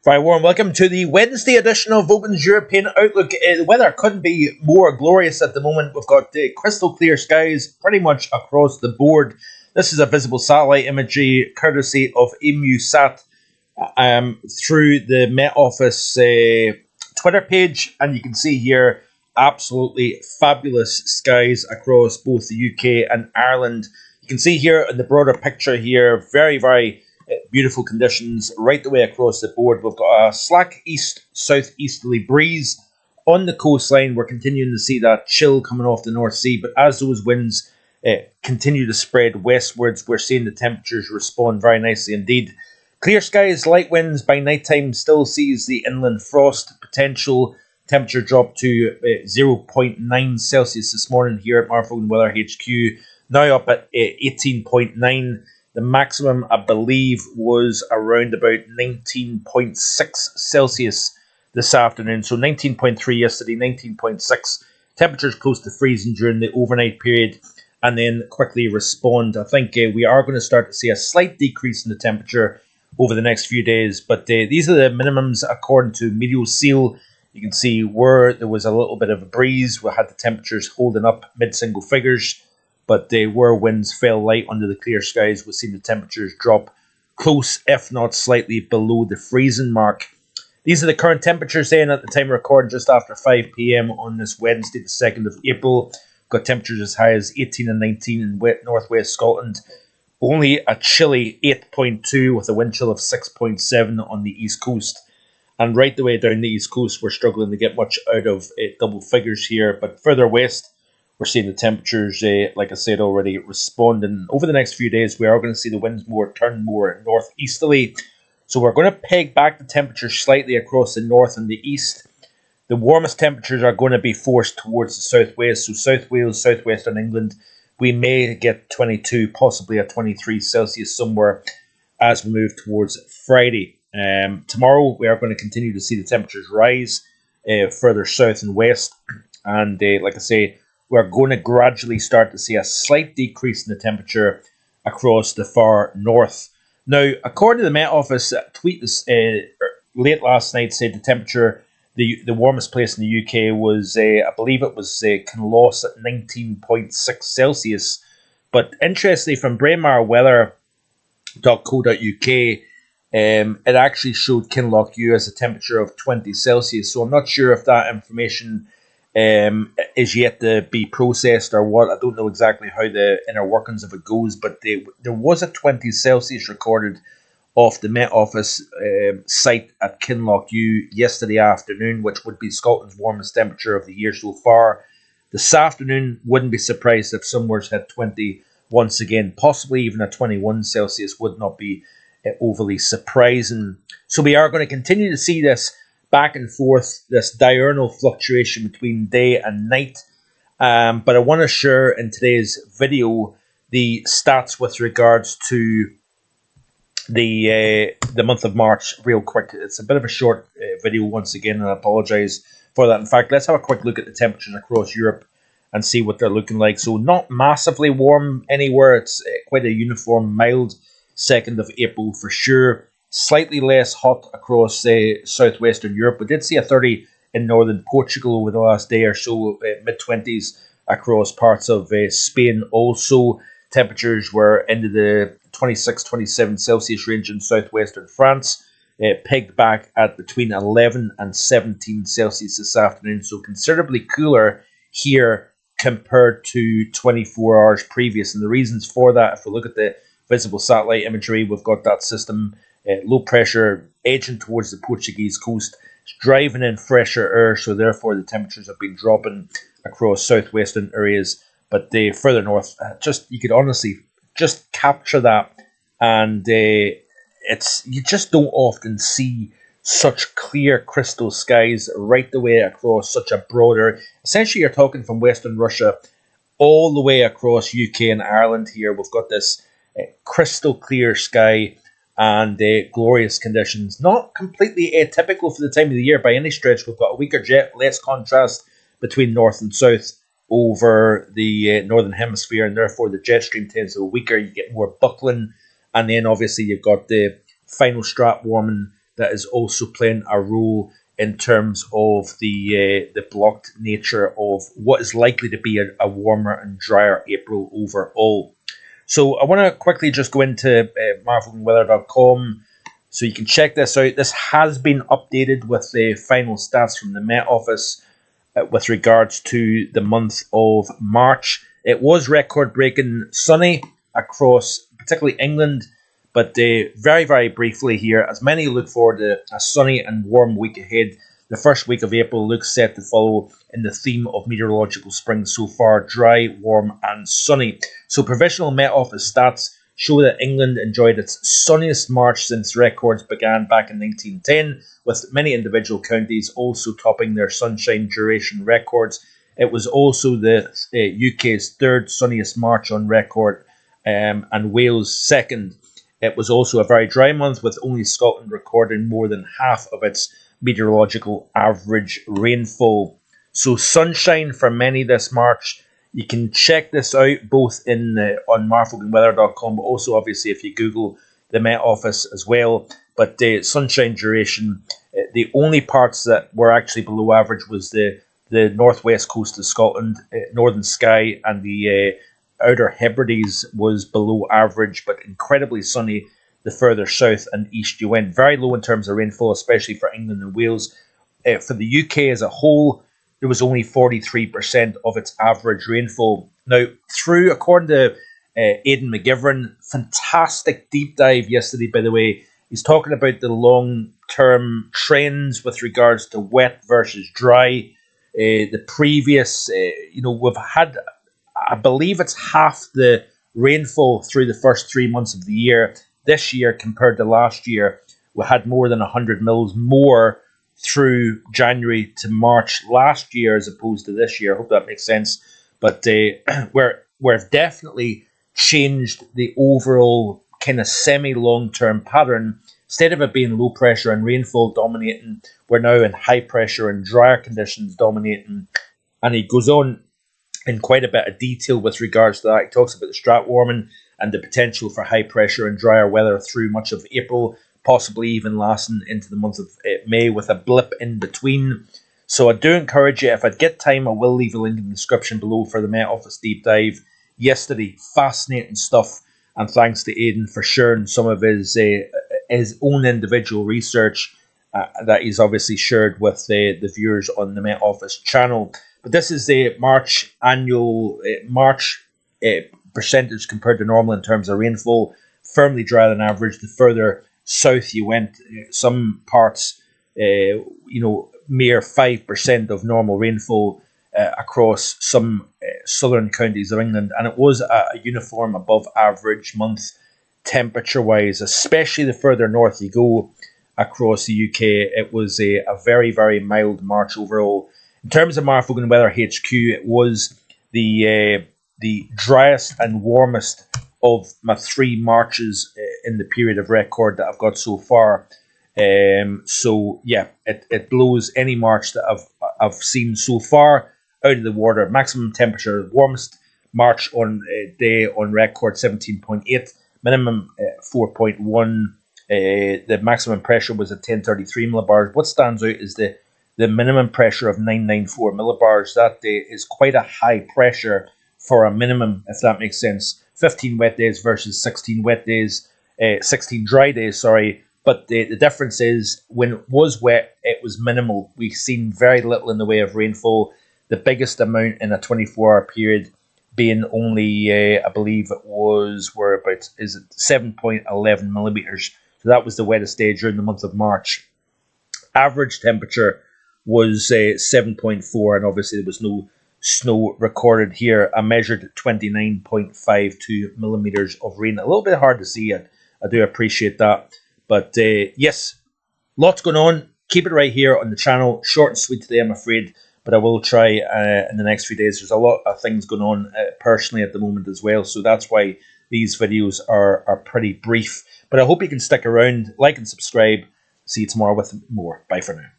Very warm welcome to the Wednesday edition of Vogan's European Outlook. The weather couldn't be more glorious at the moment. We've got crystal clear skies pretty much across the board. This is a visible satellite imagery courtesy of EmuSat through the Met Office Twitter page. And you can see here absolutely fabulous skies across both the UK and Ireland. You can see here in the broader picture here, very beautiful conditions right the way across the board. We've got a slack east-southeasterly breeze on the coastline. We're continuing to see that chill coming off the North Sea, but as those winds continue to spread westwards, we're seeing the temperatures respond very nicely indeed. Clear skies, light winds by nighttime still sees the inland frost potential. Temperature dropped to 0.9 Celsius this morning here at Marfogan Weather HQ, now up at 18.9. The maximum, I believe, was around about 19.6 Celsius this afternoon. So 19.3 yesterday, 19.6. Temperatures close to freezing during the overnight period and then quickly respond. I think we are going to start to see a slight decrease in the temperature over the next few days. But these are the minimums according to MeteoSeal. You can see where there was a little bit of a breeze. We had the temperatures holding up mid-single figures. But where winds fell light under the clear skies, we've seen the temperatures drop close, if not slightly below the freezing mark. These are the current temperatures then at the time of recording, just after 5 p.m. on this Wednesday, the 2nd of April. We've got temperatures as high as 18 and 19 in northwest Scotland. Only a chilly 8.2 with a wind chill of 6.7 on the east coast. And right the way down the east coast, we're struggling to get much out of double figures here. But further west, we're seeing the temperatures, like I said already, responding. Over the next few days, we are going to see the winds turn more northeasterly. So we're going to peg back the temperatures slightly across the north and the east. The warmest temperatures are going to be forced towards the southwest. So South Wales, southwestern England, we may get 22, possibly a 23 Celsius somewhere as we move towards Friday. Tomorrow, we are going to continue to see the temperatures rise further south and west. And like I say, we're going to gradually start to see a slight decrease in the temperature across the far north. Now, according to the Met Office, a tweet late last night said the temperature, the warmest place in the UK was, I believe it was Kinloss at 19.6 Celsius. But interestingly, from braemarweather.co.uk, it actually showed Kinlochhew as a temperature of 20 Celsius. So I'm not sure if that information is yet to be processed or what. I don't know exactly how the inner workings of it goes, but there was a 20 Celsius recorded off the Met Office site at Kinlochhew yesterday afternoon, which would be Scotland's warmest temperature of the year so far. This afternoon, wouldn't be surprised if somewhere's had 20 once again. Possibly even a 21 Celsius would not be overly surprising. So we are going to continue to see this back and forth, this diurnal fluctuation between day and night. But I want to share in today's video the stats with regards to the month of March real quick. It's a bit of a short video once again, and I apologise for that. In fact, let's have a quick look at the temperatures across Europe and see what they're looking like. So not massively warm anywhere. It's quite a uniform, mild 2nd of April for sure. Slightly less hot across southwestern Europe. We did see a 30 in northern Portugal over the last day or so, mid-20s across parts of Spain. Also, temperatures were into the 26, 27 Celsius range in southwestern France, pegged back at between 11 and 17 Celsius this afternoon. So considerably cooler here compared to 24 hours previous. And the reasons for that, if we look at the visible satellite imagery, we've got that system low pressure edging towards the Portuguese coast. It's driving in fresher air, so therefore the temperatures have been dropping across southwestern areas. But further north, you could honestly just capture that, and you just don't often see such clear crystal skies right the way across such a broader. Essentially, you're talking from Western Russia all the way across UK and Ireland. Here we've got this crystal clear sky and glorious conditions. Not completely atypical for the time of the year by any stretch. We've got a weaker jet, less contrast between north and south over the northern hemisphere, and therefore the jet stream tends to be weaker. You get more buckling, and then obviously you've got the final strap warming that is also playing a role in terms of the blocked nature of what is likely to be a warmer and drier April overall. So I want to quickly just go into marvelweather.com so you can check this out. This has been updated with the final stats from the Met Office with regards to the month of March. It was record-breaking sunny across particularly England, but very, very briefly here, as many look forward to a sunny and warm week ahead, the first week of April looks set to follow in the theme of meteorological spring so far: dry, warm and sunny. So provisional Met Office stats show that England enjoyed its sunniest March since records began back in 1910, with many individual counties also topping their sunshine duration records. It was also the UK's third sunniest March on record, and Wales' second. It was also a very dry month, with only Scotland recording more than half of its meteorological average rainfall. So sunshine for many this March. You can check this out both on marfolkandweather.com, but also obviously if you Google the Met Office as well. But sunshine duration, the only parts that were actually below average was the northwest coast of Scotland, Northern Skye, and the Outer Hebrides was below average, but incredibly sunny the further south and east you went. Very low in terms of rainfall, especially for England and Wales. For the UK as a whole, there was only 43% of its average rainfall. Now, according to Aidan McGivern, fantastic deep dive yesterday, by the way. He's talking about the long-term trends with regards to wet versus dry. The previous, we've had, I believe it's half the rainfall through the first 3 months of the year. This year compared to last year, we had more than 100 mils more through January to March last year as opposed to this year. I hope that makes sense. But we've definitely changed the overall kind of semi-long-term pattern. Instead of it being low pressure and rainfall dominating, we're now in high pressure and drier conditions dominating. And he goes on in quite a bit of detail with regards to that. He talks about the strat warming and the potential for high pressure and drier weather through much of April, possibly even lasting into the month of May with a blip in between. So I do encourage you, if I get time, I will leave a link in the description below for the Met Office deep dive yesterday. Fascinating stuff, and thanks to Aidan for sharing some of his own individual research that he's obviously shared with the viewers on the Met Office channel. But this is the March percentage compared to normal in terms of rainfall. Firmly drier than average. The further south you went, some parts, mere 5% of normal rainfall across some southern counties of England, and it was a uniform above average month temperature-wise, especially the further north you go across the UK. It was a very, very mild March overall. In terms of Marfolk Weather HQ, it was the driest and warmest of my 3 Marches in the period of record that I've got so far. So yeah, it blows any March that I've seen so far out of the water. Maximum temperature, warmest March on day on record, 17.8, minimum 4.1. The maximum pressure was at 1033 millibars. What stands out is the minimum pressure of 994 millibars. That day is quite a high pressure for a minimum, if that makes sense. 15 wet days versus 16 dry days, sorry. But the difference is when it was wet, it was minimal. We've seen very little in the way of rainfall. The biggest amount in a 24-hour period being only, I believe it was, 7.11 millimeters. So that was the wettest day during the month of March. Average temperature was 7.4, and obviously there was no snow recorded here. I measured 29.52 millimeters of rain. A little bit hard to see it. I do appreciate that. But yes, lots going on. Keep it right here on the channel. Short and sweet today, I'm afraid. But I will try in the next few days. There's a lot of things going on personally at the moment as well. So that's why these videos are pretty brief. But I hope you can stick around, like and subscribe. See you tomorrow with more. Bye for now.